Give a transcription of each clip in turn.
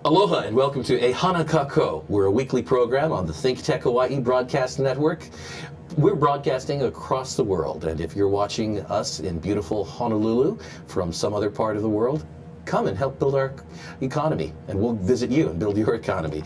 Aloha and welcome to E Hana Kako. We're a weekly program on the Think Tech Hawaii Broadcast Network. We're broadcasting across the world, and if you're watching us in beautiful Honolulu from some other part of the world, come and help build our economy, and we'll visit you and build your economy.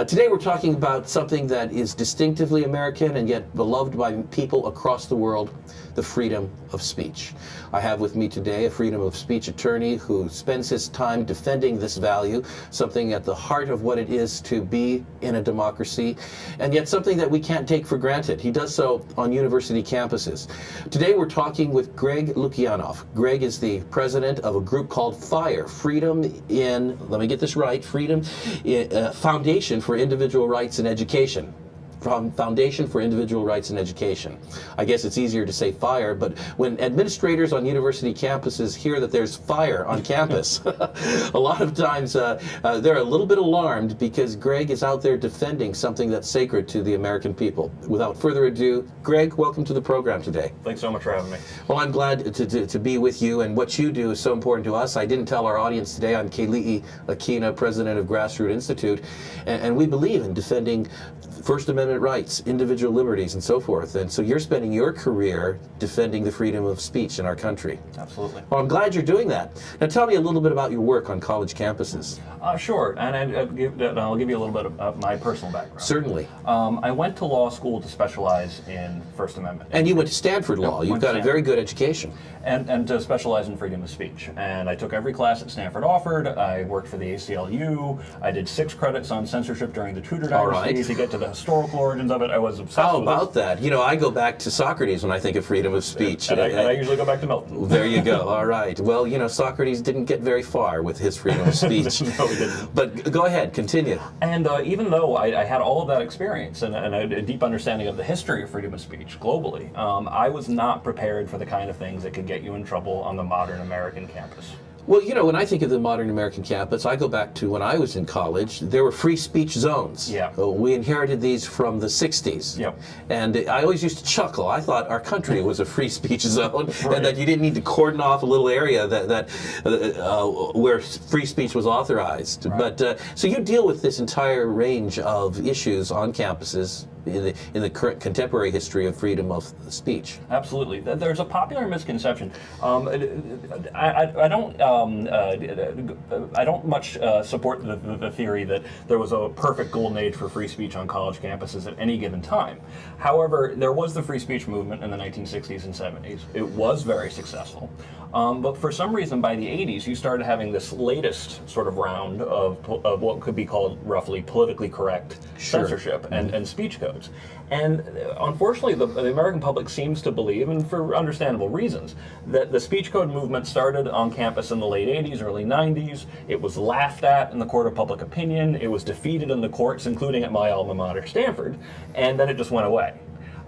Today we're talking about something that is distinctively American and yet beloved by people across the world, the freedom of speech. I have with me today a freedom of speech attorney who spends his time defending this value, something at the heart of what it is to be in a democracy, and yet something that we can't take for granted. He does so on university campuses. Today we're talking with Greg Lukinoff. Greg is the president of a group called FIRE, Freedom in, let me get this right, Freedom Foundation for Individual Rights and Education. Foundation for Individual Rights and Education. I guess it's easier to say FIRE, but when administrators on university campuses hear that there's fire on campus, a lot of times they're a little bit alarmed because Greg is out there defending something that's sacred to the American people. Without further ado, Greg, welcome to the program today. Thanks so much for having me. Well, I'm glad to be with you, and what you do is so important to us. I didn't tell our audience today, I'm Keli'i Akina, president of Grassroots Institute, and we believe in defending First Amendment rights, individual liberties, and so forth. And so you're spending your career defending the freedom of speech in our country. Absolutely. Well, I'm glad you're doing that. Now tell me a little bit about your work on college campuses. Sure, and I'll give you a little bit of my personal background. Certainly. I went to law school to specialize in First Amendment. And you went to Stanford Law. You've got a very good education. And to specialize in freedom of speech. And I took every class that Stanford offered. I worked for the ACLU. I did 6 credits on censorship during the Tudor dynasty to get to the historical origins of it. I was obsessed How with about that? You know, I go back to Socrates when I think of freedom of speech. And I usually go back to Milton. There you go. All right. Well, you know, Socrates didn't get very far with his freedom of speech. No, he didn't. But go ahead, continue. And even though I had all of that experience and a deep understanding of the history of freedom of speech globally, I was not prepared for the kind of things that could get you in trouble on the modern American campus. Well, you know, when I think of the modern American campus, I go back to when I was in college. There were free speech zones. Yeah. We inherited these from the 60s. Yep. And I always used to chuckle. I thought our country was a free speech zone, Right. and that you didn't need to cordon off a little area where free speech was authorized. Right. But so you deal with this entire range of issues on campuses in the current contemporary history of freedom of speech. Absolutely. There's a popular misconception. I don't much support the theory that there was a perfect golden age for free speech on college campuses at any given time. However, there was the free speech movement in the 1960s and 70s. It was very successful. But for some reason, by the 80s, you started having this latest sort of round of what could be called roughly politically correct censorship and speech codes. And unfortunately, the American public seems to believe, and for understandable reasons, that the speech code movement started on campus in the late 80s, early 90s. It was laughed at in the court of public opinion. It was defeated in the courts, including at my alma mater, Stanford, and then it just went away.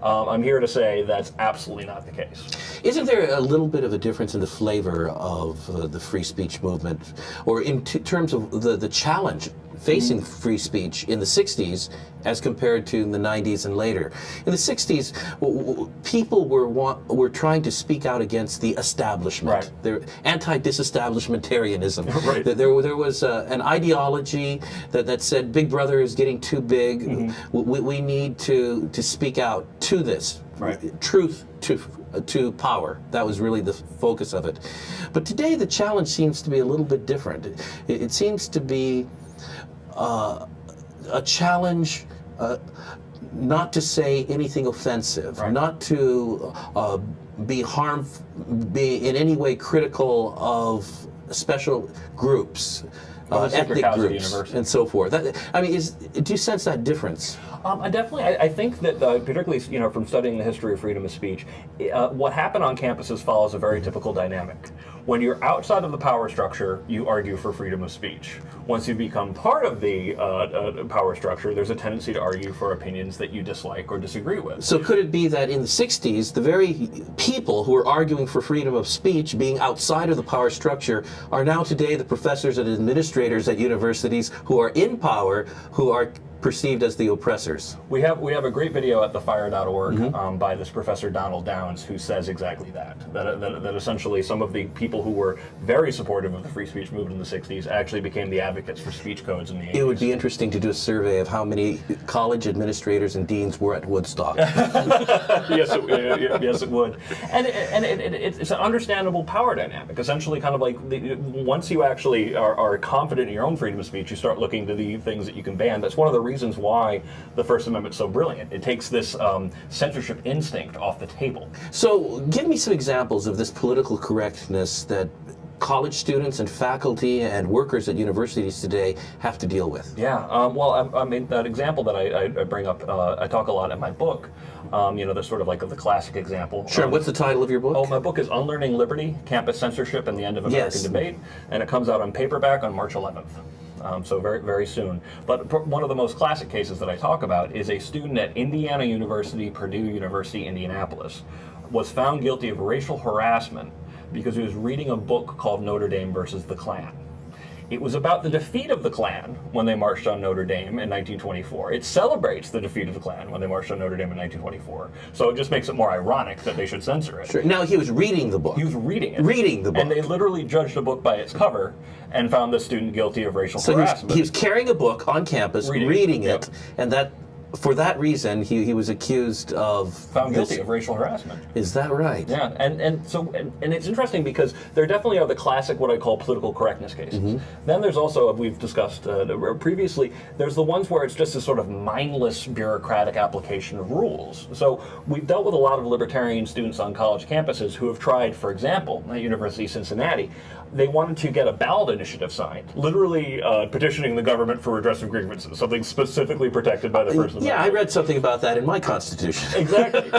I'm here to say that's absolutely not the case. Isn't there a little bit of a difference in the flavor of the free speech movement, or in terms of the challenge facing free speech in the 60s as compared to the 90s and later? In the 60s, people were trying to speak out against the establishment. Right. They're anti-disestablishmentarianism. Right. There was an ideology that said Big Brother is getting too big. Mm-hmm. We need to speak out to this. Right. Truth to power. That was really the focus of it. But today the challenge seems to be a little bit different. It seems to be a challenge not to say anything offensive, right. not to be in any way critical of special groups, ethnic groups, and so forth. Do you sense that difference? I think that particularly from studying the history of freedom of speech, what happened on campuses follows a very typical dynamic. When you're outside of the power structure, you argue for freedom of speech. Once you become part of the power structure, there's a tendency to argue for opinions that you dislike or disagree with. So could it be that in the 60s, the very people who were arguing for freedom of speech being outside of the power structure are now today the professors and administrators at universities who are in power, who are perceived as the oppressors. We have a great video at thefire.org Mm-hmm. by this Professor Donald Downs, who says exactly that essentially some of the people who were very supportive of the free speech movement in the 60s actually became the advocates for speech codes in the 80s. It would be interesting to do a survey of how many college administrators and deans were at Woodstock. Yes, it would. And it's an understandable power dynamic. Essentially, kind of like once you actually are confident in your own freedom of speech, you start looking to the things that you can ban. That's one of the reasons why the First Amendment's so brilliant. It takes this censorship instinct off the table. So give me some examples of this political correctness that college students and faculty and workers at universities today have to deal with. Yeah, well, I mean, that example that I bring up, I talk a lot in my book. That's sort of like the classic example. Sure, what's the title of your book? Oh, my book is Unlearning Liberty, Campus Censorship and the End of American Yes. Debate, and it comes out on paperback on March 11th. So very, very soon. But one of the most classic cases that I talk about is a student at Indiana University, Purdue University, Indianapolis, was found guilty of racial harassment because he was reading a book called Notre Dame versus the Klan. It was about the defeat of the Klan when they marched on Notre Dame in 1924. It celebrates the defeat of the Klan when they marched on Notre Dame in 1924. So it just makes it more ironic that they should censor it. Sure. Now, he was reading the book. He was reading it. Reading the book. And they literally judged a book by its cover and found the student guilty of racial So harassment. he was carrying a book on campus, reading it, Yep. and that, for that reason, he was accused of... Found guilty of racial harassment. Is that right? Yeah, and it's interesting because there definitely are the classic, what I call political correctness cases. Mm-hmm. Then there's also, we've discussed previously, there's the ones where it's just a sort of mindless bureaucratic application of rules. So we've dealt with a lot of libertarian students on college campuses who have tried, for example, at University of Cincinnati, they wanted to get a ballot initiative signed, literally petitioning the government for redress of grievances, something specifically protected by the First Amendment. Yeah, I read something about that in my Constitution. Exactly.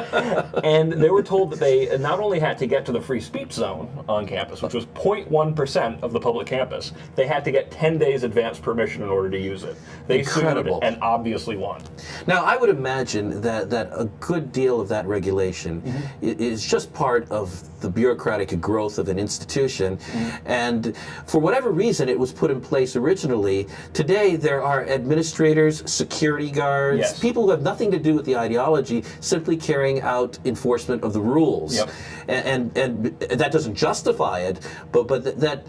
And they were told that they not only had to get to the free speech zone on campus, which was 0.1% of the public campus, they had to get 10 days advance permission in order to use it. They Incredible. sued and obviously won. Now, I would imagine that a good deal of that regulation is just part of the bureaucratic growth of an institution, and for whatever reason it was put in place originally. Today there are administrators, security guards, Yes. people who have nothing to do with the ideology, simply carrying out enforcement of the rules. Yep. And that doesn't justify it, but that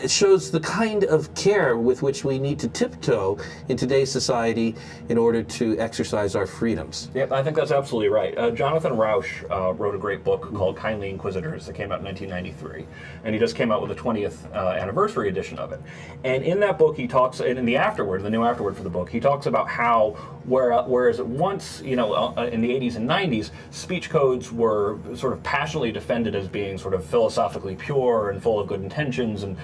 it shows the kind of care with which we need to tiptoe in today's society in order to exercise our freedoms. Yep, I think that's absolutely right. Jonathan Rauch wrote a great book called Kindly Inquisitors that came out in 1993, and he just came out with the 20th anniversary edition of it. And in that book, he talks, and in the afterword, the new afterword for the book, he talks about how, whereas once, in the 80s and 90s, speech codes were sort of passionately defended as being sort of philosophically pure and full of good intentions and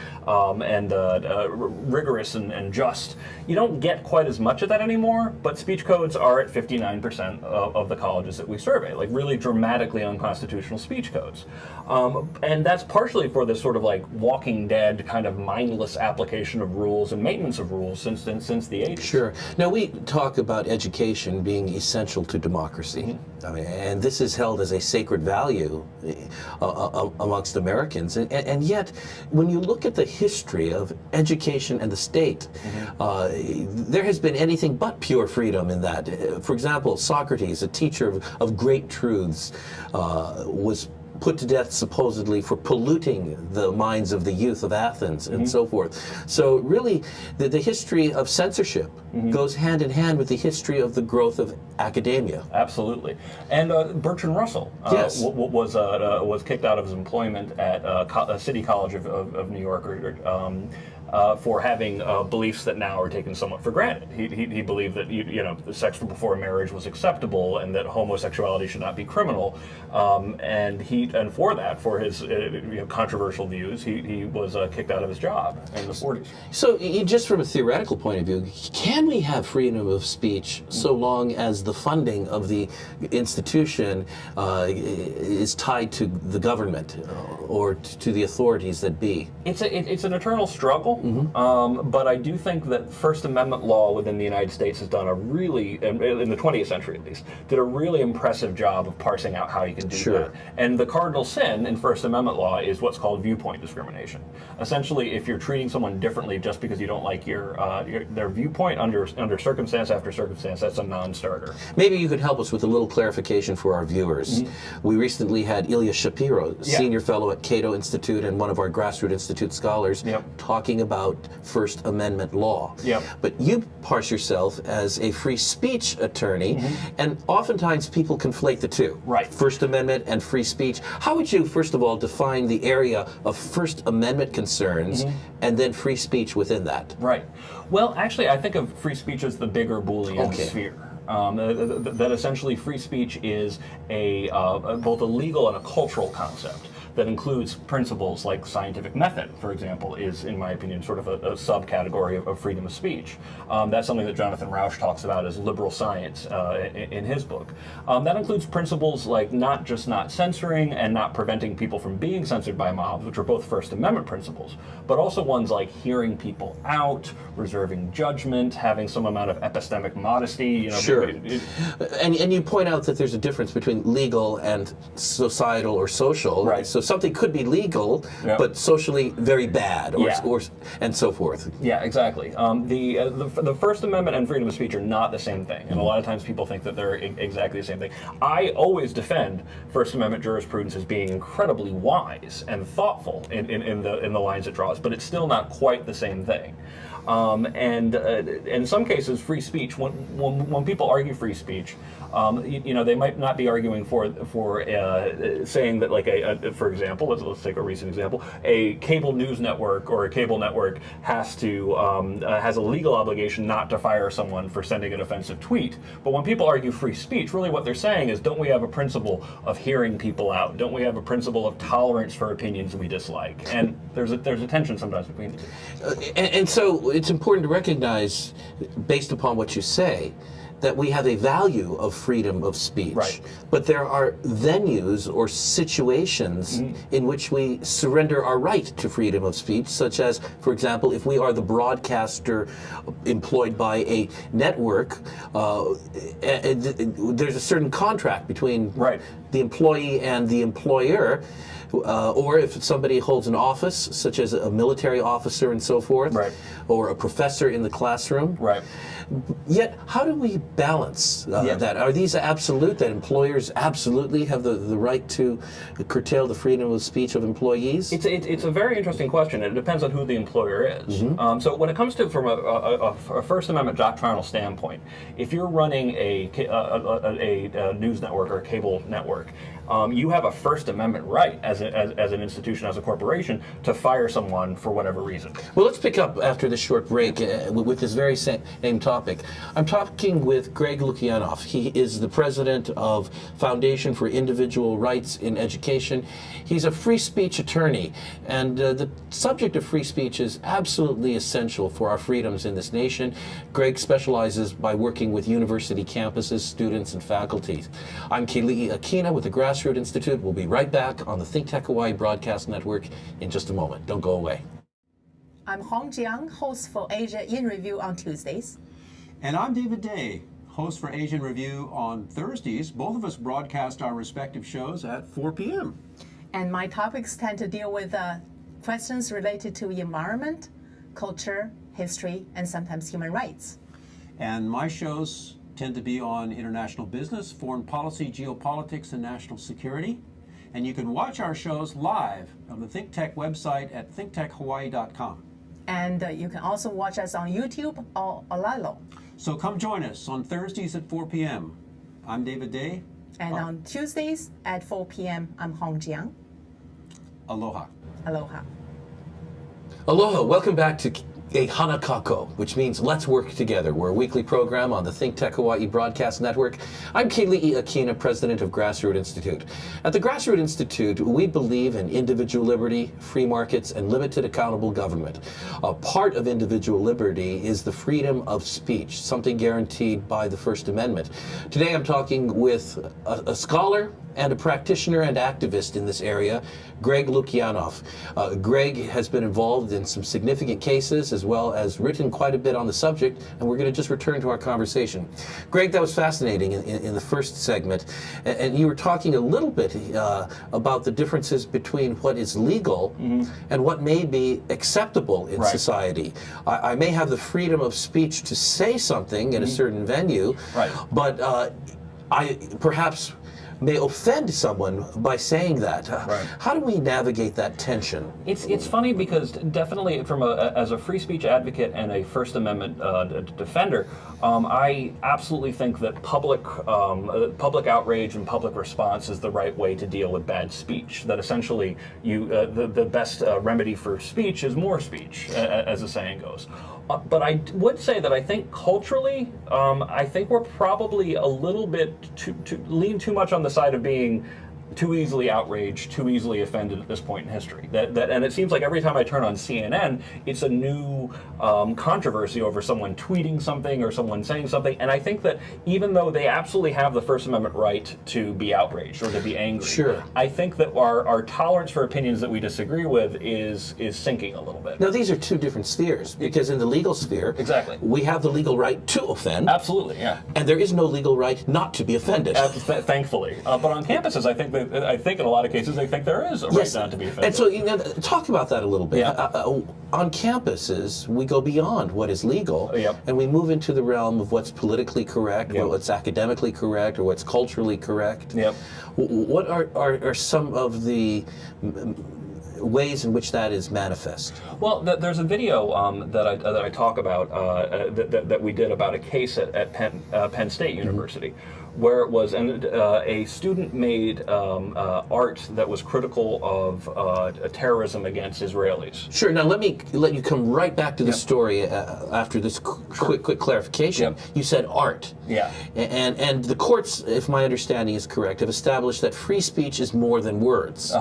rigorous and just. You don't get quite as much of that anymore, but speech codes are at 59% of the colleges that we survey, like really dramatically unconstitutional speech codes. And that's partially for this sort of like Walking Dead kind of mindless application of rules and maintenance of rules since the 80s. Sure. Now, we talk about education being essential to democracy, I mean, and this is held as a sacred value amongst Americans. And yet, when you look at the history of education and the state, there has been anything but pure freedom in that. For example, Socrates, a teacher of great truths, was put to death supposedly for polluting the minds of the youth of Athens and so forth. So really, the history of censorship goes hand in hand with the history of the growth of academia. Absolutely. And Bertrand Russell Yes. was kicked out of his employment at City College of New York for having beliefs that now are taken somewhat for granted. He believed that the sex before marriage was acceptable and that homosexuality should not be criminal. And for his controversial views, he was kicked out of his job in the 40s. So just from a theoretical point of view, can we have freedom of speech so long as the funding of the institution is tied to the government or to the authorities that be? It's an eternal struggle. possible, but I do think that First Amendment law within the United States has done a really, in the 20th century at least, did a really impressive job of parsing out how you can do that. And the cardinal sin in First Amendment law is what's called viewpoint discrimination. Essentially, if you're treating someone differently just because you don't like their viewpoint under circumstance after circumstance, that's a non-starter. Maybe you could help us with a little clarification for our viewers. We recently had Ilya Shapiro, senior fellow at Cato Institute and one of our Grassroots Institute scholars, talking about First Amendment law. But you parse yourself as a free speech attorney, and oftentimes people conflate the two. First Amendment and free speech. How would you, first of all, define the area of First Amendment concerns and then free speech within that? Well, actually, I think of free speech as the bigger Boolean sphere. That essentially free speech is both a legal and a cultural concept that includes principles like scientific method, for example, is, in my opinion, sort of a subcategory of freedom of speech. That's something that Jonathan Rauch talks about as liberal science in his book. That includes principles like not just not censoring and not preventing people from being censored by mobs, which are both First Amendment principles, but also ones like hearing people out, reserving judgment, having some amount of epistemic modesty. And you point out that there's a difference between legal and societal or social. So something could be legal, but socially very bad, or and so forth. Exactly. The First Amendment and freedom of speech are not the same thing, and a lot of times people think that they're exactly the same thing. I always defend First Amendment jurisprudence as being incredibly wise and thoughtful in the lines it draws, but it's still not quite the same thing. And in some cases, free speech, when people argue free speech, they might not be arguing for saying that, like, for example, let's take a recent example, a cable news network or a cable network has a legal obligation not to fire someone for sending an offensive tweet. But when people argue free speech, really what they're saying is, don't we have a principle of hearing people out? Don't we have a principle of tolerance for opinions we dislike? And there's a tension sometimes between the two. And so it's important to recognize, based upon what you say, that we have a value of freedom of speech. But there are venues or situations in which we surrender our right to freedom of speech, such as, for example, if we are the broadcaster employed by a network, there's a certain contract between the employee and the employer. Or if somebody holds an office, such as a military officer and so forth, or a professor in the classroom. Yet, how do we balance that? Are these absolute, that employers absolutely have the right to curtail the freedom of speech of employees? It's a very interesting question. It depends on who the employer is. So when it comes to from a First Amendment doctrinal standpoint, if you're running a news network or a cable network, you have a First Amendment right as an institution, as a corporation, to fire someone for whatever reason. Well, let's pick up after this short break with this very same topic. I'm talking with Greg Lukinoff. He is the president of Foundation for Individual Rights in Education. He's a free speech attorney, and the subject of free speech is absolutely essential for our freedoms in this nation. Greg specializes by working with university campuses, students, and faculty. I'm Keli'i Akina with the Grassroots Institute. We'll be right back on the Think Tech Hawaii Broadcast Network in just a moment. Don't go away. I'm Hong Jiang, host for Asia in Review on Tuesdays. And I'm David Day, host for Asian Review on Thursdays. Both of us broadcast our respective shows at 4 p.m. And my topics tend to deal with questions related to environment, culture, history, and sometimes human rights. And my shows tend to be on international business, foreign policy, geopolitics, and national security. And you can watch our shows live on the ThinkTech website at thinktechhawaii.com. And you can also watch us on YouTube or Olalo. So come join us on Thursdays at 4 p.m. I'm David Day. And on Tuesdays at 4 p.m., I'm Hong Jiang. Aloha. Aloha. Aloha. Welcome back to a hanakako, which means let's work together. We're a weekly program on the Think Tech Hawaii Broadcast Network. I'm Keli'i Akina, president of Grassroot Institute. At the Grassroot Institute, we believe in individual liberty, free markets, and limited accountable government. A part of individual liberty is the freedom of speech, something guaranteed by the First Amendment. Today I'm talking with a scholar and a practitioner and activist in this area, Greg Lukinoff. Greg has been involved in some significant cases as well as written quite a bit on the subject, and we're going to just return to our conversation. Greg, that was fascinating in the first segment, and you were talking a little bit about the differences between what is legal and what may be acceptable in society. I may have the freedom of speech to say something in a certain venue, but I perhaps may offend someone by saying that. How do we navigate that tension? It's funny because definitely as a free speech advocate and a First Amendment defender, I absolutely think that public outrage and public response is the right way to deal with bad speech. That essentially the best remedy for speech is more speech, as the saying goes. But I would say that I think culturally, I think we're probably a little bit lean too much on the side of being too easily outraged, too easily offended at this point in history. And it seems like every time I turn on CNN, it's a new controversy over someone tweeting something or someone saying something. And I think that even though they absolutely have the First Amendment right to be outraged or to be angry, I think that our tolerance for opinions that we disagree with is sinking a little bit. Now, these are two different spheres, because in the legal sphere, we have the legal right to offend. Absolutely, yeah. And there is no legal right not to be offended. Thankfully. But on campuses, I think in a lot of cases they think there is a right not to be offended. And so, talk about that a little bit. On campuses, we go beyond what is legal, and we move into the realm of what's politically correct, what's academically correct, or what's culturally correct. What are some of the ways in which that is manifest? Well, there's a video that I talk about that we did about a case at Penn State University, where it was a student made art that was critical of terrorism against Israelis. Sure. Now let you come right back to the story after this quick clarification. You said art. And the courts, if my understanding is correct, have established that free speech is more than words.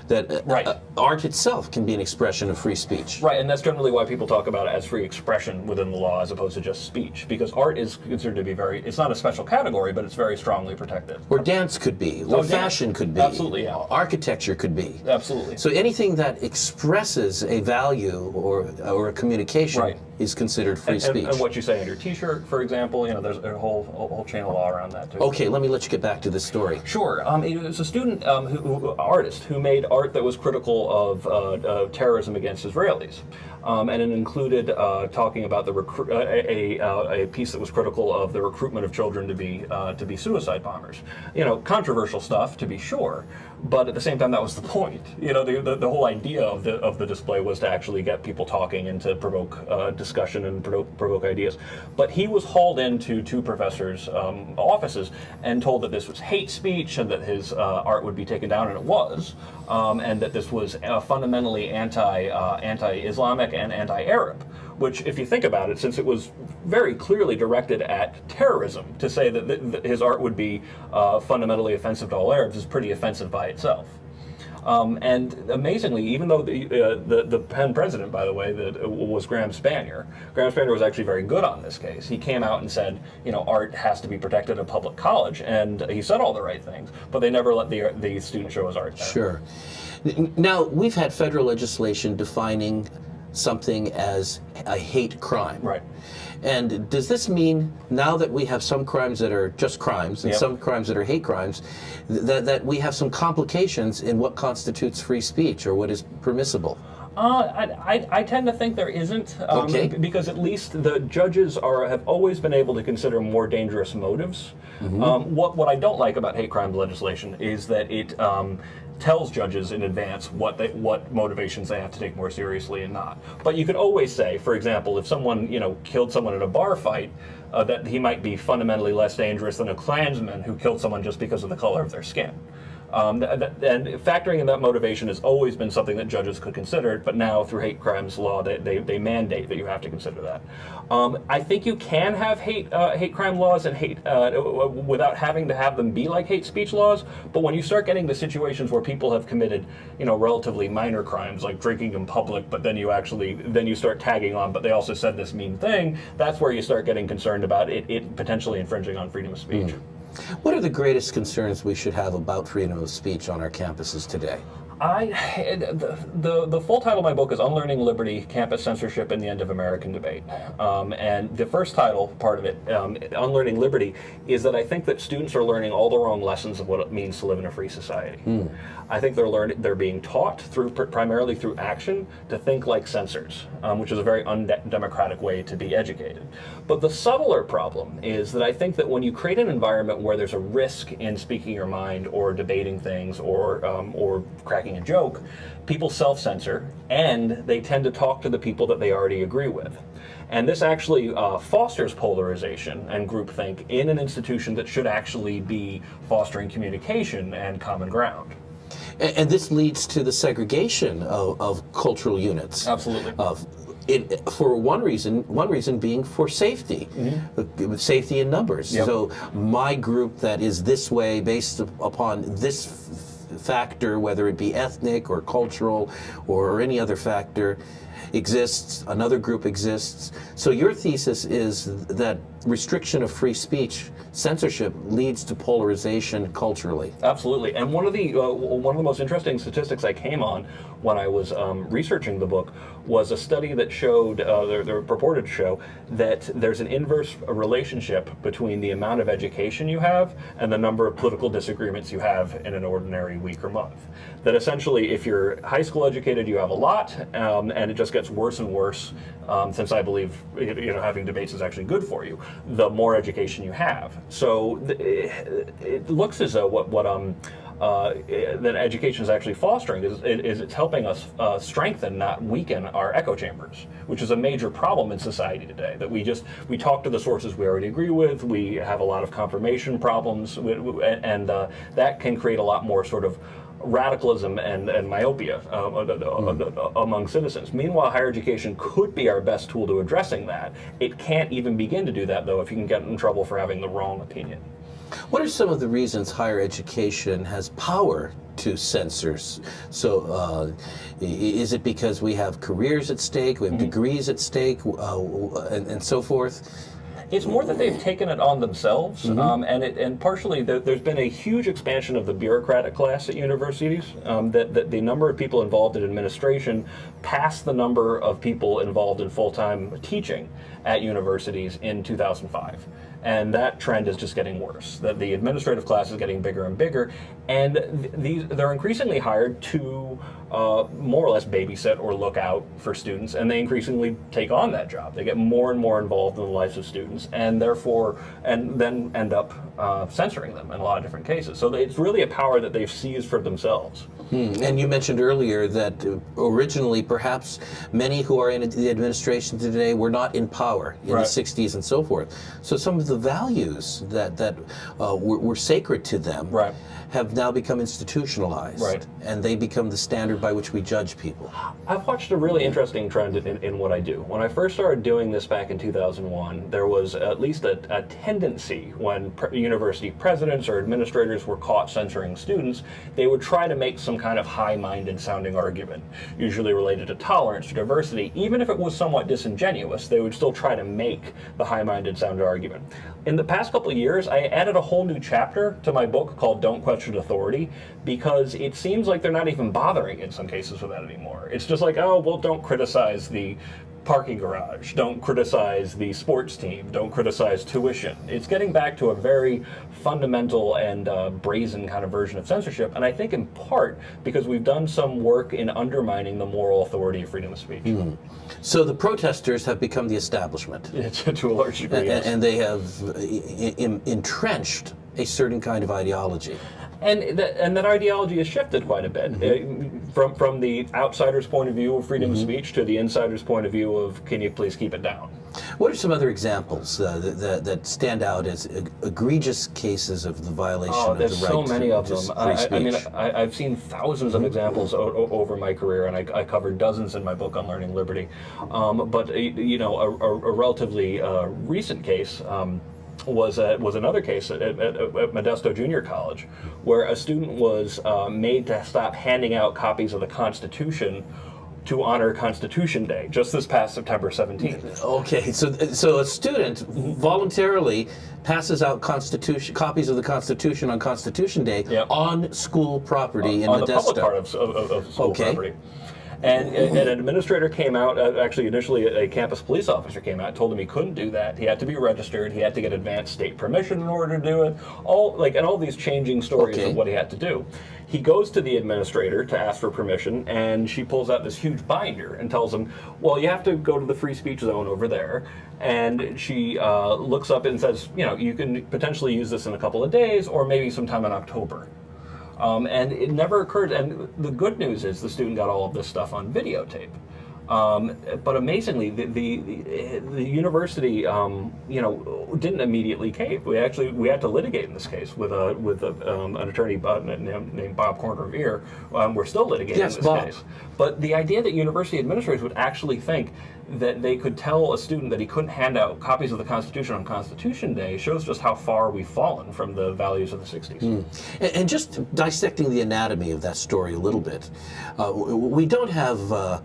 That art itself can be an expression of free speech. Right, and that's generally why people talk about it as free expression within the law as opposed to just speech, because art is considered to be it's not a special category, but it's very strongly protected. Or dance could be, or fashion could be. Absolutely, yeah. Architecture could be. Absolutely. So anything that expresses a value or a communication is considered free speech. And what you say on your T-shirt, for example, there's a whole chain of law around that too. Okay, let me get back to the story. Sure. It was a student, artist, who made art that was critical of terrorism against Israelis. And it included talking about a piece that was critical of the recruitment of children to be suicide bombers. Controversial stuff, to be sure, but at the same time that was the point. The whole idea of the display was to actually get people talking and to provoke discussion and provoke ideas. But he was hauled into two professors' offices and told that this was hate speech and that his art would be taken down, and it was, and that this was fundamentally anti-Islamic and anti-Arab, which, if you think about it, since it was very clearly directed at terrorism, to say that his art would be fundamentally offensive to all Arabs is pretty offensive by itself. And amazingly, even though the Penn president, by the way, was Graham Spanier was actually very good on this case. He came out and said, art has to be protected at a public college, and he said all the right things, but they never let the student show his art there. Sure. Now, we've had federal legislation defining something as a hate crime. Right. And does this mean, now that we have some crimes that are just crimes and some crimes that are hate crimes, that we have some complications in what constitutes free speech or what is permissible? I tend to think there isn't, because at least the judges have always been able to consider more dangerous motives. What I don't like about hate crime legislation is that it tells judges in advance what motivations they have to take more seriously and not. But you could always say, for example, if someone killed someone in a bar fight, that he might be fundamentally less dangerous than a Klansman who killed someone just because of the color of their skin. And factoring in that motivation has always been something that judges could consider, but now through hate crimes law, they mandate that you have to consider that. I think you can have hate crime laws and hate without having to have them be like hate speech laws. But when you start getting to situations where people have committed, relatively minor crimes like drinking in public, but then you start tagging on, but they also said this mean thing, that's where you start getting concerned about it potentially infringing on freedom of speech. What are the greatest concerns we should have about freedom of speech on our campuses today? The full title of my book is Unlearning Liberty, Campus Censorship and the End of American Debate. And the first title, part of it, Unlearning Liberty, is that I think that students are learning all the wrong lessons of what it means to live in a free society. I think they're being taught primarily through action to think like censors, which is a very undemocratic way to be educated. But the subtler problem is that I think that when you create an environment where there's a risk in speaking your mind or debating things or cracking a joke, people self-censor and they tend to talk to the people that they already agree with. And this actually fosters polarization and groupthink in an institution that should actually be fostering communication and common ground. And this leads to the segregation of cultural units. Absolutely. For one reason being for safety, safety in numbers. Yep. So my group that is this way based upon this factor, whether it be ethnic or cultural or any other factor, exists, another group exists. So your thesis is that restriction of free speech, censorship, leads to polarization culturally. Absolutely, and one of the most interesting statistics I came on when I was researching the book was a study that showed, the purported to show, that there's an inverse relationship between the amount of education you have and the number of political disagreements you have in an ordinary week or month. That essentially, if you're high school educated, you have a lot, and it just gets worse and worse. Since I believe having debates is actually good for you, the more education you have. So it looks as though that education is actually fostering is it's helping us strengthen, not weaken, our echo chambers, which is a major problem in society today. That we talk to the sources we already agree with. We have a lot of confirmation problems, and that can create a lot more sort of radicalism and myopia among citizens. Meanwhile, higher education could be our best tool to addressing that. It can't even begin to do that, though, if you can get in trouble for having the wrong opinion. What are some of the reasons higher education has power to censor? So is it because we have careers at stake, we have degrees at stake, and so forth? It's more that they've taken it on themselves, and partially there's been a huge expansion of the bureaucratic class at universities. That the number of people involved in administration passed the number of people involved in full-time teaching at universities in 2005. And that trend is just getting worse. That the administrative class is getting bigger and bigger, and they're increasingly hired to more or less babysit or look out for students, and they increasingly take on that job. They get more and more involved in the lives of students, and then end up censoring them in a lot of different cases. So it's really a power that they've seized for themselves. And you mentioned earlier that originally perhaps many who are in the administration today were not in power in the 60s and so forth. So some of the values that were sacred to them have now become institutionalized, and they become the standard by which we judge people. I've watched a really interesting trend in what I do. When I first started doing this back in 2001, there was at least a tendency when university presidents or administrators were caught censoring students, they would try to make some kind of high-minded sounding argument, usually related to tolerance or diversity. Even if it was somewhat disingenuous, they would still try to make the high-minded sounding argument. In the past couple of years, I added a whole new chapter to my book called Don't Question Authority, because it seems like they're not even bothering in some cases with that anymore. It's just like, oh, well, don't criticize the parking garage, don't criticize the sports team, don't criticize tuition. It's getting back to a very fundamental and brazen kind of version of censorship, and I think in part because we've done some work in undermining the moral authority of freedom of speech. So the protesters have become the establishment. To a large degree, yes. And they have entrenched a certain kind of ideology. And that ideology has shifted quite a bit, from the outsider's point of view of freedom of speech to the insider's point of view of, can you please keep it down? What are some other examples that stand out as egregious cases of the violation of the right there's so many of them. free speech? I mean, I've seen thousands of examples over my career, and I covered dozens in my book, Unlearning Liberty. But you know, a relatively recent case was another case at Modesto Junior College, where a student was made to stop handing out copies of the Constitution to honor Constitution Day, just this past September 17th. Okay, so a student voluntarily passes out copies of the Constitution on Constitution Day on school property in on Modesto. The public part of school property. And an administrator came out, actually initially a campus police officer came out, told him he couldn't do that. He had to be registered, he had to get advanced state permission in order to do it, all these changing stories of what he had to do. He goes to the administrator to ask for permission, and she pulls out this huge binder and tells him, well, you have to go to the free speech zone over there. And she looks up and says, you know, you can potentially use this in a couple of days or maybe sometime in October. And it never occurred. And the good news is the student got all of this stuff on videotape. But amazingly, the university, you know, didn't immediately cave. We had to litigate in this case with an attorney named Bob Corner-Revere. We're still litigating in this case. But the idea that university administrators would actually think that they could tell a student that he couldn't hand out copies of the Constitution on Constitution Day shows just how far we've fallen from the values of the 60s. And just dissecting the anatomy of that story a little bit, we don't have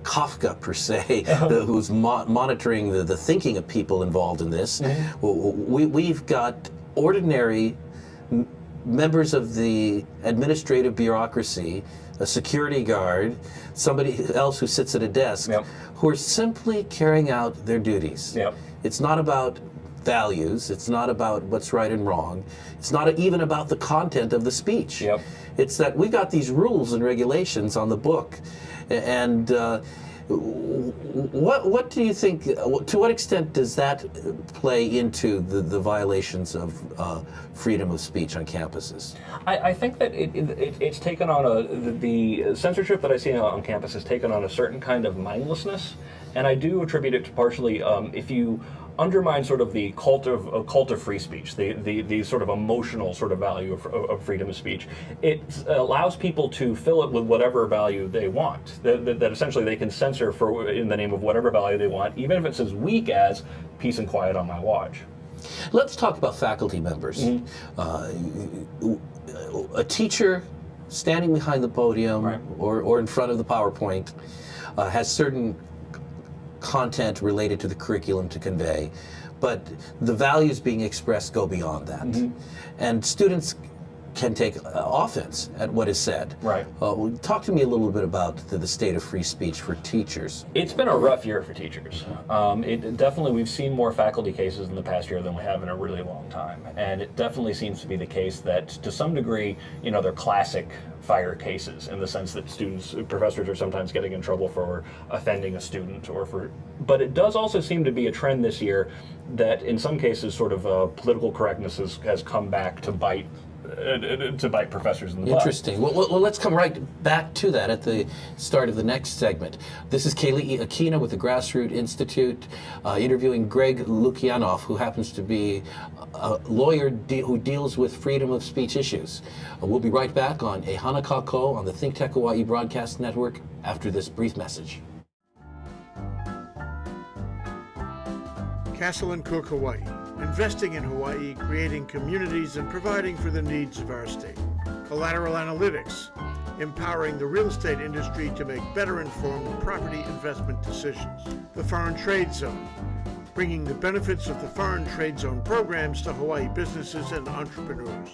Kafka per se, who's monitoring the thinking of people involved in this. We've got ordinary members of the administrative bureaucracy, a security guard, somebody else who sits at a desk, who are simply carrying out their duties. It's not about values, it's not about what's right and wrong, it's not even about the content of the speech. It's that we've got these rules and regulations on the book, and what do you think, to what extent does that play into the violations of freedom of speech on campuses? I think that it's taken on the censorship that I see on campus has taken on a certain kind of mindlessness, and I do attribute it to partially if you undermine sort of the cult of free speech, the sort of emotional sort of value of freedom of speech. It allows people to fill it with whatever value they want. That essentially they can censor in the name of whatever value they want, even if it's as weak as peace and quiet on my watch. Let's talk about faculty members. A teacher standing behind the podium or in front of the PowerPoint has certain content related to the curriculum to convey, but the values being expressed go beyond that. And students can take offense at what is said. Talk to me a little bit about the state of free speech for teachers. It's been a rough year for teachers. Definitely, we've seen more faculty cases in the past year than we have in a really long time. And it definitely seems to be the case that, to some degree, you know, they're classic fire cases in the sense that professors are sometimes getting in trouble for offending a student but it does also seem to be a trend this year that in some cases sort of political correctness has come back to bite professors in the butt. Interesting. Well, let's come right back to that at the start of the next segment. This is Keli'i Akina with the Grassroots Institute, interviewing Greg Lukinoff, who happens to be a lawyer who deals with freedom of speech issues. We'll be right back on E Hana Kako on the Think Tech Hawaii Broadcast Network after this brief message. Castle and Cooke, Hawaii. Investing in Hawaii, creating communities, and providing for the needs of our state. Collateral Analytics, empowering the real estate industry to make better informed property investment decisions. The Foreign Trade Zone, bringing the benefits of the Foreign Trade Zone programs to Hawaii businesses and entrepreneurs.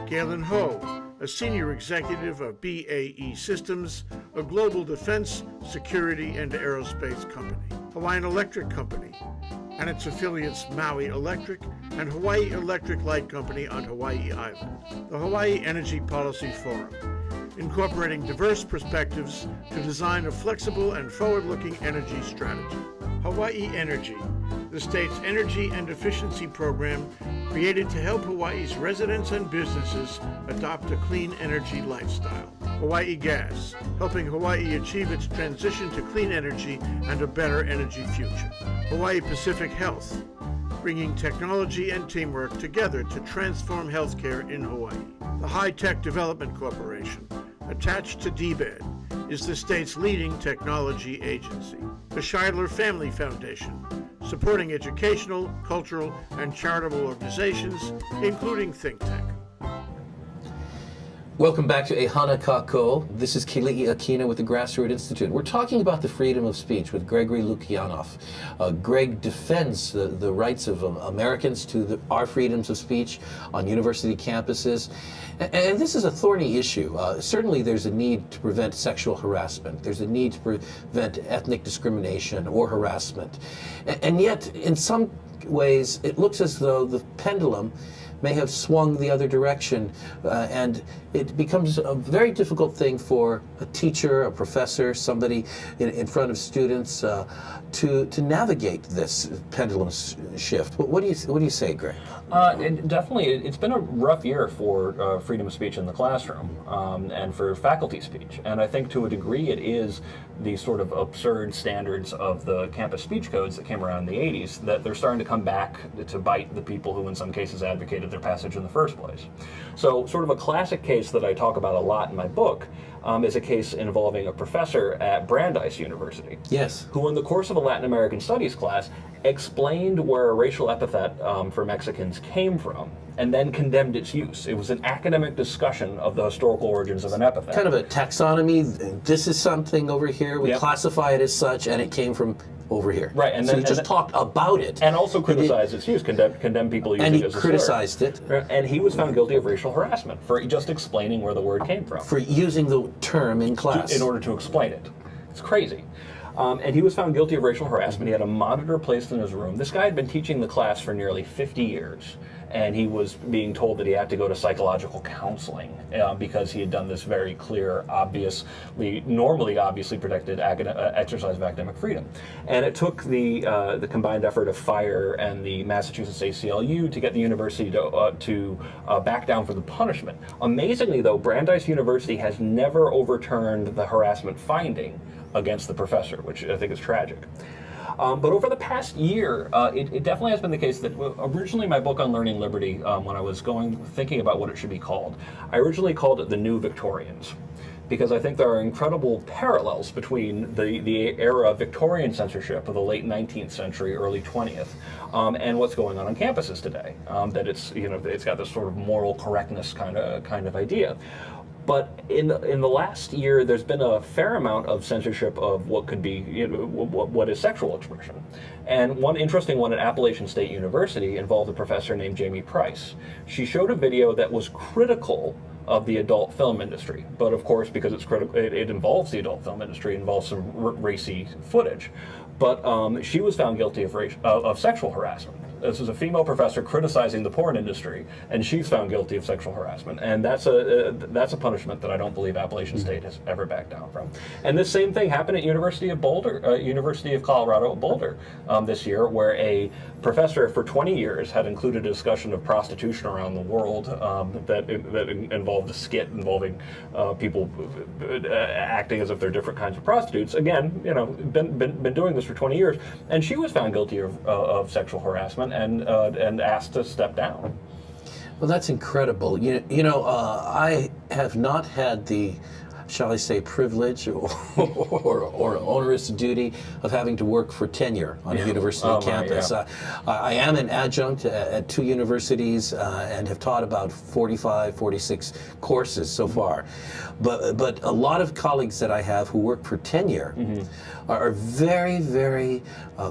Galen Ho, a senior executive of BAE Systems, a global defense, security, and aerospace company. Hawaiian Electric Company, and its affiliates Maui Electric and Hawaii Electric Light Company on Hawaii Island. The Hawaii Energy Policy Forum, incorporating diverse perspectives to design a flexible and forward-looking energy strategy. Hawaii Energy, the state's energy and efficiency program created to help Hawaii's residents and businesses adopt a clean energy lifestyle. Hawaii Gas, helping Hawaii achieve its transition to clean energy and a better energy future. Hawaii Pacific Health, bringing technology and teamwork together to transform healthcare in Hawaii. The High Tech Development Corporation, attached to DBED, is the state's leading technology agency. The SHIDLER Family Foundation, supporting educational, cultural, and charitable organizations, including Think Tech. Welcome back to Ehana Kako. This is Keli'i Akina with the Grassroots Institute. We're talking about the freedom of speech with Greg Lukinoff. Greg defends the rights of Americans to our freedoms of speech on university campuses. And this is a thorny issue. Certainly there's a need to prevent sexual harassment. There's a need to prevent ethnic discrimination or harassment. And yet, in some ways, it looks as though the pendulum may have swung the other direction, and it becomes a very difficult thing for a teacher, a professor, somebody in front of students to navigate this pendulum shift. What do you say, Greg? Definitely, it's been a rough year for freedom of speech in the classroom and for faculty speech. And I think to a degree it is the sort of absurd standards of the campus speech codes that came around in the 80s that they're starting to come back to bite the people who in some cases advocated their passage in the first place. So sort of a classic case that I talk about a lot in my book is a case involving a professor at Brandeis University. Yes. Who in the course of a Latin American studies class explained where a racial epithet for Mexicans came from and then condemned its use. It was an academic discussion of the historical origins of an epithet. Kind of a taxonomy. This is something over here. We Yep. classify it as such, and it came from over here. Right, and so then you just talked about it. And also criticized its use, condemn people using And it he as a slur. criticized it. And he was found guilty of racial harassment for just explaining where the word came from. For using the term in class. In order to explain it. It's crazy. And he was found guilty of racial harassment. He had a monitor placed in his room. This guy had been teaching the class for nearly 50 years. And he was being told that he had to go to psychological counseling because he had done this very clear, normally obviously protected exercise of academic freedom. And it took the combined effort of FIRE and the Massachusetts ACLU to get the university to back down for the punishment. Amazingly, though, Brandeis University has never overturned the harassment finding against the professor, which I think is tragic. But over the past year, it definitely has been the case that originally my book Unlearning Liberty, when I was thinking about what it should be called, I originally called it The New Victorians, because I think there are incredible parallels between the era of Victorian censorship of the late 19th century, early 20th, and what's going on campuses today. That it's got this sort of moral correctness kind of idea. But in the last year, there's been a fair amount of censorship of what could be, what is sexual expression. And one interesting one at Appalachian State University involved a professor named Jamie Price. She showed a video that was critical of the adult film industry. But of course, because it's critical, it involves the adult film industry, it involves some racy footage. But she was found guilty of sexual harassment. This is a female professor criticizing the porn industry, and she's found guilty of sexual harassment. And that's a punishment that I don't believe Appalachian State has ever backed down from. And this same thing happened at University of Colorado at Boulder this year, where a professor for 20 years had included a discussion of prostitution around the world that involved a skit involving people acting as if they're different kinds of prostitutes. Again, been doing this for 20 years, and she was found guilty of sexual harassment and asked to step down. Well, that's incredible. I have not had the, shall I say, privilege or onerous duty of having to work for tenure on a university campus. I am an adjunct at 2 universities and have taught about 45, 46 courses so far. But a lot of colleagues that I have who work for tenure are very, very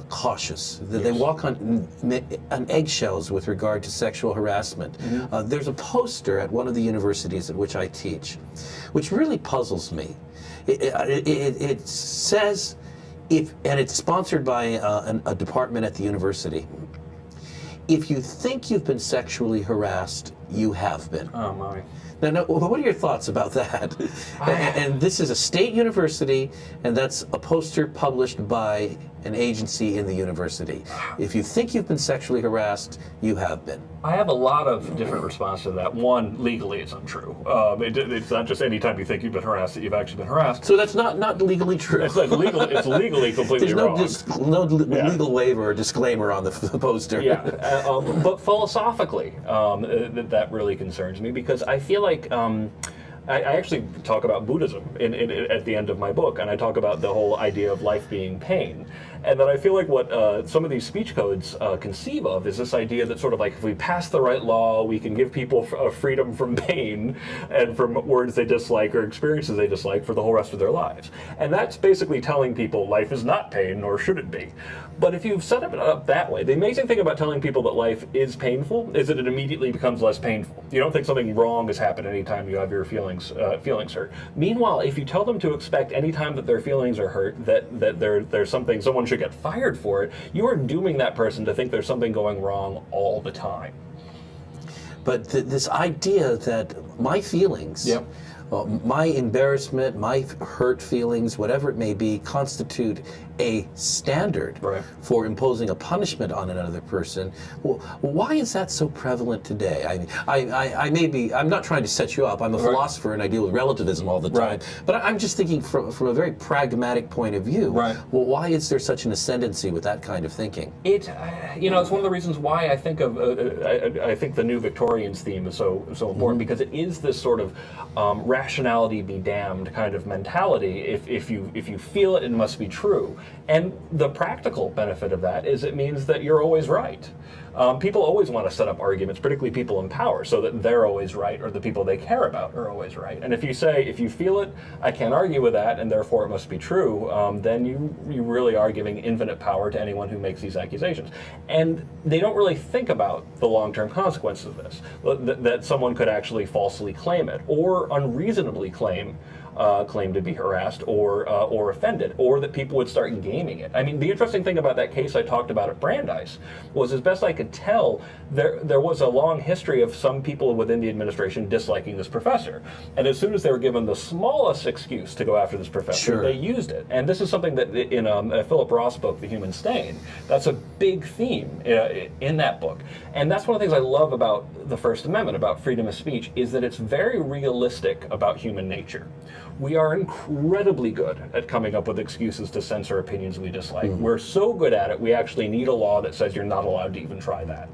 cautious. They walk on eggshells with regard to sexual harassment. There's a poster at one of the universities at which I teach, which really puzzles me. It says, and it's sponsored by a department at the university, if you think you've been sexually harassed, you have been. Oh my. Now, what are your thoughts about that? And this is a state university, and that's a poster published by an agency in the university. If you think you've been sexually harassed, you have been. I have a lot of different responses to that. One, legally, it's untrue. It's not just any time you think you've been harassed that you've actually been harassed. So that's not legally true. It's legally completely wrong. There's no legal waiver or disclaimer on the poster. Yeah, but philosophically, that really concerns me, because I feel like I actually talk about Buddhism at the end of my book, and I talk about the whole idea of life being pain. And that I feel like what some of these speech codes conceive of is this idea that sort of like if we pass the right law, we can give people a freedom from pain and from words they dislike or experiences they dislike for the whole rest of their lives. And that's basically telling people life is not pain, nor should it be. But if you've set it up that way, the amazing thing about telling people that life is painful is that it immediately becomes less painful. You don't think something wrong has happened anytime you have your feelings hurt. Meanwhile, if you tell them to expect anytime that their feelings are hurt that there's something, someone should get fired for it, you are dooming that person to think there's something going wrong all the time. But this idea that my feelings, Yep. my embarrassment, my hurt feelings, whatever it may be, constitute a standard Right. for imposing a punishment on another person. Well, why is that so prevalent today? I may be, I'm not trying to set you up. I'm a philosopher and I deal with relativism all the time. Right. But I'm just thinking from a very pragmatic point of view. Right. Well, why is there such an ascendancy with that kind of thinking? It's one of the reasons why I think of I think the New Victorians theme is so important, because it is this sort of rationality be damned kind of mentality. If you feel it, it must be true. And the practical benefit of that is it means that you're always right. People always want to set up arguments, particularly people in power, so that they're always right, or the people they care about are always right. And if you say, if you feel it, I can't argue with that, and therefore it must be true, then you really are giving infinite power to anyone who makes these accusations. And they don't really think about the long-term consequences of this, that someone could actually falsely claim it, or unreasonably claim to be harassed or offended, or that people would start gaming it. I mean, the interesting thing about that case I talked about at Brandeis was, as best I could tell, there was a long history of some people within the administration disliking this professor. And as soon as they were given the smallest excuse to go after this professor, they used it. And this is something that in Philip Roth's book, The Human Stain, that's a big theme in that book. And that's one of the things I love about the First Amendment, about freedom of speech, is that it's very realistic about human nature. We are incredibly good at coming up with excuses to censor opinions we dislike. We're so good at it, we actually need a law that says you're not allowed to even try that.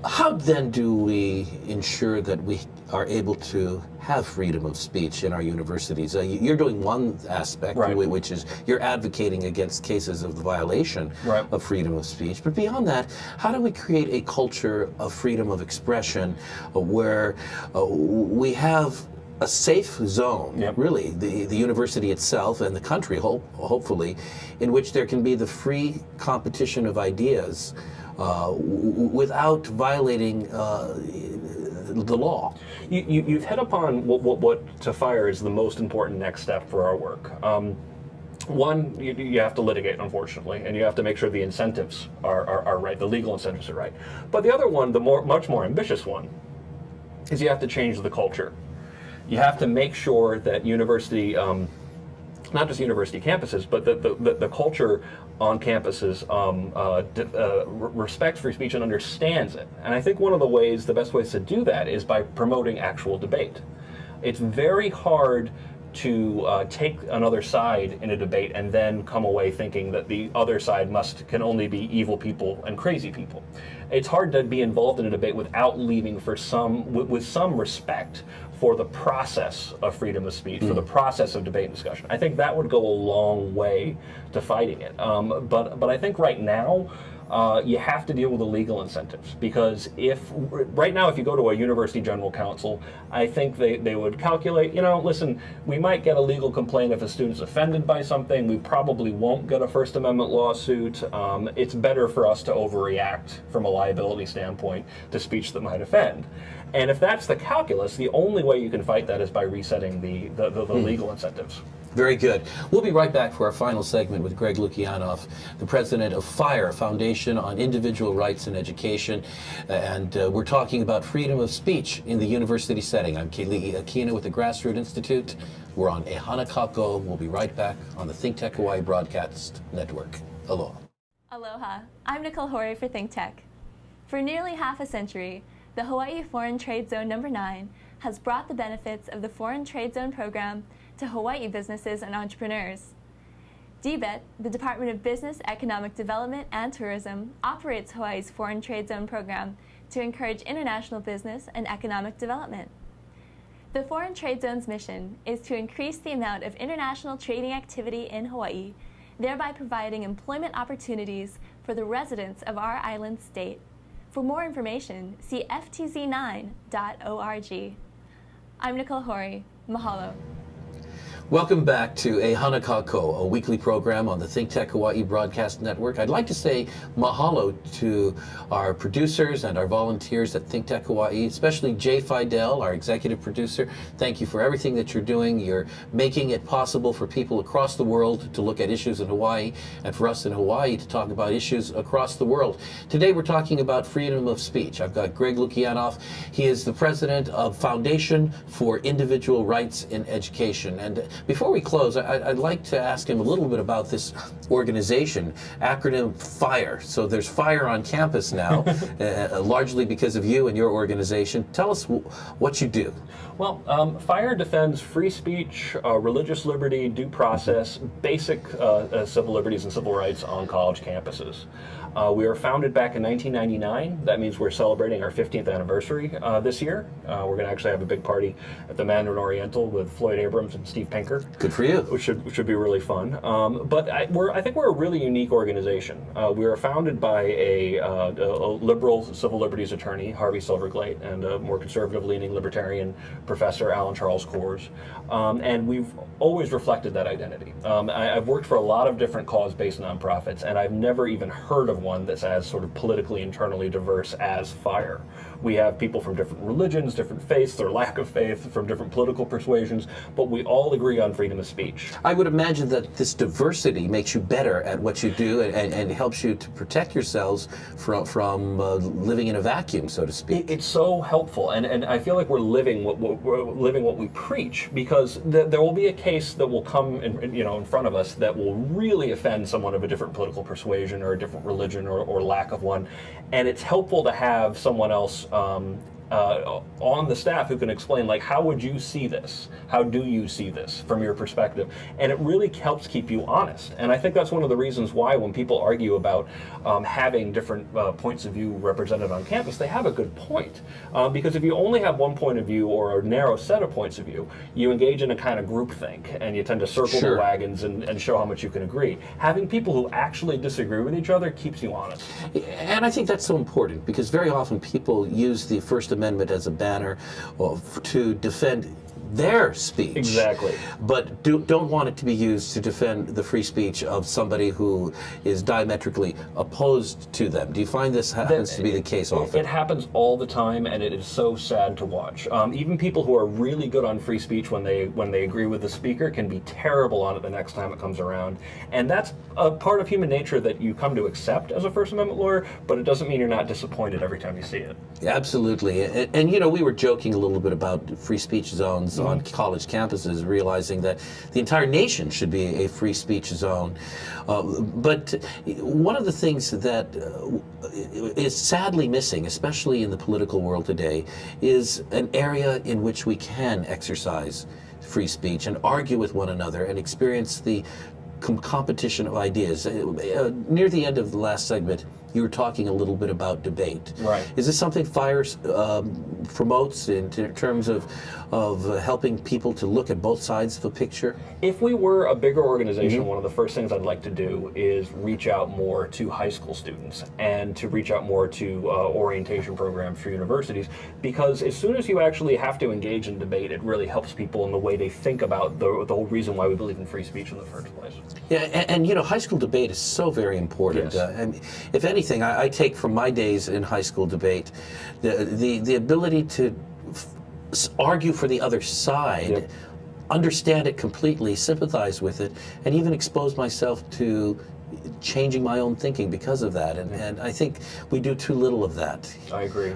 How then do we ensure that we are able to have freedom of speech in our universities? You're doing one aspect, which is you're advocating against cases of the violation of freedom of speech. But beyond that, how do we create a culture of freedom of expression where we have a safe zone, really, the university itself and the country, hopefully, in which there can be the free competition of ideas without violating the law? You've hit upon what to fire is the most important next step for our work. One, you have to litigate, unfortunately, and you have to make sure the incentives are right, the legal incentives are right. But the other one, much more ambitious one, is you have to change the culture. You have to make sure that university, not just university campuses, but the culture on campuses respects free speech and understands it. And I think one of the best ways to do that is by promoting actual debate. It's very hard to take another side in a debate and then come away thinking that the other side can only be evil people and crazy people. It's hard to be involved in a debate without leaving with some respect for the process of freedom of speech, for the process of debate and discussion. I think that would go a long way to fighting it. But I think right now, you have to deal with the legal incentives, because right now if you go to a university general counsel, I think they would calculate, listen, we might get a legal complaint if a student's offended by something, we probably won't get a First Amendment lawsuit, it's better for us to overreact from a liability standpoint to speech that might offend. And if that's the calculus, the only way you can fight that is by resetting the legal incentives. Very good. We'll be right back for our final segment with Greg Lukinoff, the president of FIRE, Foundation on Individual Rights in Education. And we're talking about freedom of speech in the university setting. I'm Keli'i Akina with the Grassroots Institute. We're on E Hana Kako. We'll be right back on the Think Tech Hawaii Broadcast Network. Aloha. Aloha. I'm Nicole Horry for Think Tech. For nearly half a century, the Hawaii Foreign Trade Zone No. 9 has brought the benefits of the Foreign Trade Zone program to Hawaii businesses and entrepreneurs. DBET, the Department of Business, Economic Development, and Tourism, operates Hawaii's Foreign Trade Zone program to encourage international business and economic development. The Foreign Trade Zone's mission is to increase the amount of international trading activity in Hawaii, thereby providing employment opportunities for the residents of our island state. For more information, see ftz9.org. I'm Nicole Horry. Mahalo. Welcome back to E Hana Kako, a weekly program on the Think Tech Hawaii Broadcast Network. I'd like to say mahalo to our producers and our volunteers at Think Tech Hawaii, especially Jay Fidel, our executive producer. Thank you for everything that you're doing. You're making it possible for people across the world to look at issues in Hawaii, and for us in Hawaii to talk about issues across the world. Today we're talking about freedom of speech. I've got Greg Lukinoff. He is the president of Foundation for Individual Rights in Education. And before we close, I'd like to ask him a little bit about this organization, acronym FIRE. So there's FIRE on campus now, largely because of you and your organization. Tell us what you do. Well, FIRE defends free speech, religious liberty, due process, basic civil liberties and civil rights on college campuses. We were founded back in 1999. That means we're celebrating our 50th anniversary this year. We're going to actually have a big party at the Mandarin Oriental with Floyd Abrams and Steve Pinker. Good for you. Which should be really fun. But I think we're a really unique organization. We were founded by a liberal civil liberties attorney, Harvey Silverglate, and a more conservative-leaning libertarian professor, Alan Charles Kors. And we've always reflected that identity. I've worked for a lot of different cause-based nonprofits, and I've never even heard of one that's as sort of politically internally diverse as FIRE. We have people from different religions, different faiths or lack of faith, from different political persuasions, but we all agree on freedom of speech. I would imagine that this diversity makes you better at what you do and helps you to protect yourselves from living in a vacuum, so to speak. It's so helpful, and I feel like we're living what we preach, because there will be a case that will come in front of us that will really offend someone of a different political persuasion or a different religion or lack of one, and it's helpful to have someone else on the staff who can explain, like, how would you see this? How do you see this from your perspective? And it really helps keep you honest. And I think that's one of the reasons why when people argue about having different points of view represented on campus, they have a good point. Because if you only have one point of view or a narrow set of points of view, you engage in a kind of groupthink, and you tend to circle the wagons and show how much you can agree. Having people who actually disagree with each other keeps you honest. And I think that's so important, because very often people use the First Amendment as a banner to defend their speech. Exactly. But don't want it to be used to defend the free speech of somebody who is diametrically opposed to them. Do you find this happens to be the case often? It happens all the time, and it is so sad to watch. Even people who are really good on free speech when they agree with the speaker can be terrible on it the next time it comes around. And that's a part of human nature that you come to accept as a First Amendment lawyer, but it doesn't mean you're not disappointed every time you see it. Absolutely. And you know, we were joking a little bit about free speech zones on college campuses, realizing that the entire nation should be a free speech zone. But one of the things that is sadly missing, especially in the political world today, is an area in which we can exercise free speech and argue with one another and experience the competition of ideas. Near the end of the last segment, you were talking a little bit about debate. Right. Is this something FIRE promotes in terms of helping people to look at both sides of a picture? If we were a bigger organization, one of the first things I'd like to do is reach out more to high school students and to reach out more to orientation programs for universities, because as soon as you actually have to engage in debate, it really helps people in the way they think about the whole reason why we believe in free speech in the first place. Yeah, and you know, high school debate is so very important. Yes. And if anything, I take from my days in high school debate the ability to argue for the other side. Yep. understand it completely, sympathize with it, and even expose myself to changing my own thinking because of that. And I think we do too little of that. I agree.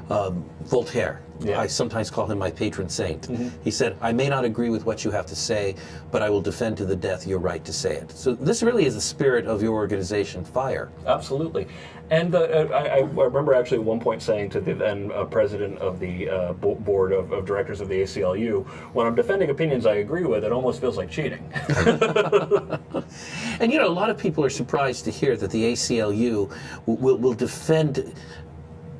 Voltaire, Yeah. I sometimes call him my patron saint. Mm-hmm. He said, I may not agree with what you have to say, but I will defend to the death your right to say it. So this really is the spirit of your organization, FIRE. Absolutely. And I remember actually at one point saying to the then president of the board of directors of the ACLU, when I'm defending opinions I agree with, it almost feels like cheating. And you know, a lot of people are surprised to hear that the ACLU will defend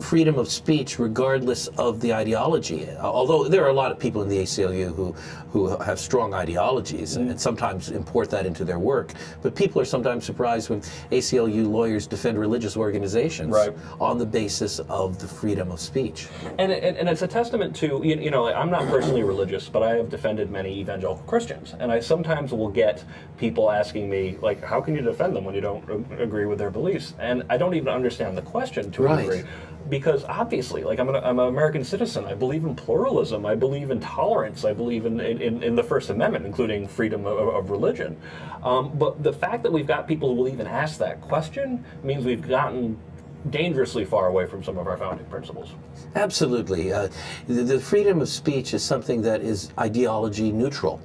freedom of speech regardless of the ideology. Although there are a lot of people in the ACLU who have strong ideologies and sometimes import that into their work. But people are sometimes surprised when ACLU lawyers defend religious organizations on the basis of the freedom of speech. And it's a testament to, you know, I'm not personally religious, but I have defended many evangelical Christians. And I sometimes will get people asking me, like, how can you defend them when you don't agree with their beliefs? And I don't even understand the question to a degree. Because obviously, like I'm an American citizen. I believe in pluralism. I believe in tolerance. I believe in the First Amendment, including freedom of religion. But the fact that we've got people who will even ask that question means we've gotten dangerously far away from some of our founding principles. Absolutely. The freedom of speech is something that is ideology neutral.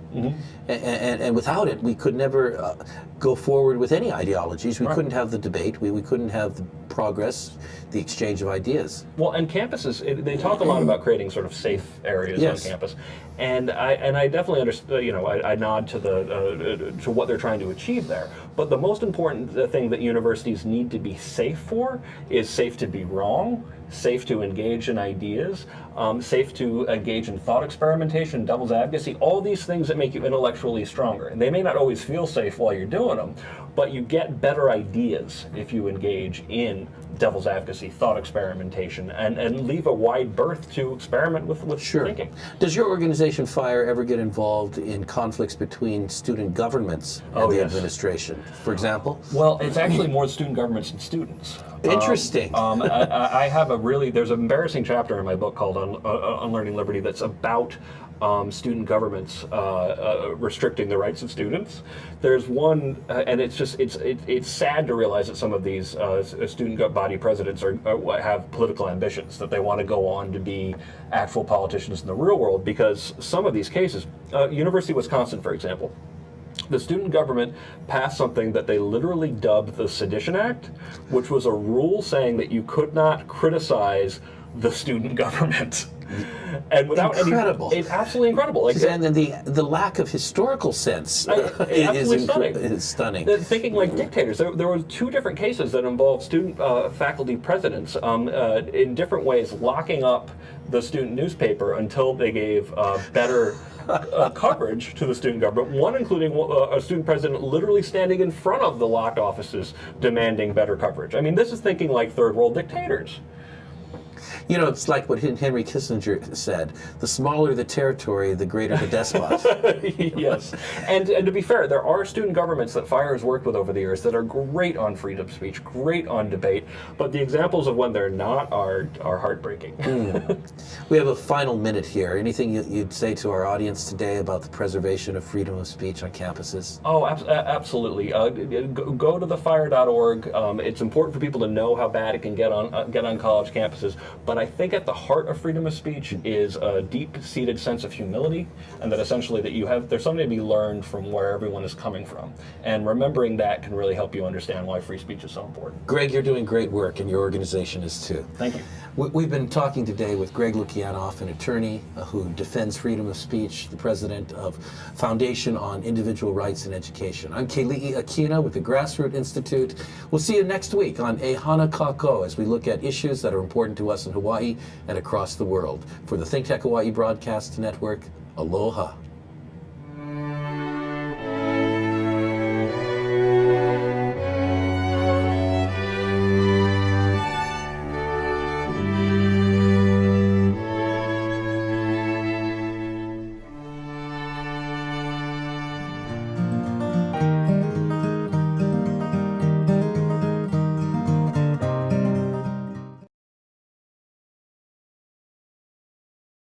And without it, we could never go forward with any ideologies. We couldn't have the debate. We couldn't have the progress, the exchange of ideas. Well, and campuses, they talk a lot about creating sort of safe areas on campus. And I definitely understand, you know, I nod to to what they're trying to achieve there. But the most important thing that universities need to be safe for is safe to be wrong, safe to engage in ideas, safe to engage in thought experimentation, devil's advocacy, all these things that make you intellectually stronger. And they may not always feel safe while you're doing them, but you get better ideas if you engage in devil's advocacy, thought experimentation, and leave a wide berth to experiment with thinking. Does your organization, FIRE, ever get involved in conflicts between student governments and the administration, for example? Well, it's actually more student governments and students. Interesting. I have there's an embarrassing chapter in my book called Unlearning Liberty that's about student governments restricting the rights of students. There's one, and it's sad to realize that some of these student body presidents have political ambitions, that they want to go on to be actual politicians in the real world, because some of these cases, University of Wisconsin, for example, the student government passed something that they literally dubbed the Sedition Act, which was a rule saying that you could not criticize the student government. And without incredible. It's absolutely incredible. Like, and then the lack of historical sense is stunning. Thinking like dictators. There were two different cases that involved student faculty presidents in different ways locking up the student newspaper until they gave better coverage to the student government, one including a student president literally standing in front of the locked offices demanding better coverage. I mean, this is thinking like third world dictators. You know, it's like what Henry Kissinger said, the smaller the territory, the greater the despot. Yes. And to be fair, there are student governments that FIRE has worked with over the years that are great on freedom of speech, great on debate, but the examples of when they're not are heartbreaking. We have a final minute here. Anything you'd say to our audience today about the preservation of freedom of speech on campuses? Oh, absolutely. Go to thefire.org. It's important for people to know how bad it can get on college campuses. But I think at the heart of freedom of speech is a deep-seated sense of humility, and that essentially that there's something to be learned from where everyone is coming from. And remembering that can really help you understand why free speech is so important. Greg, you're doing great work, and your organization is too. Thank you. We've been talking today with Greg Lukinoff, an attorney who defends freedom of speech, the president of Foundation on Individual Rights and Education. I'm Keli'i Akina with the Grassroots Institute. We'll see you next week on Ehana Kako as we look at issues that are important to us in Hawaii and across the world. For the Think Tech Hawaii Broadcast Network, aloha.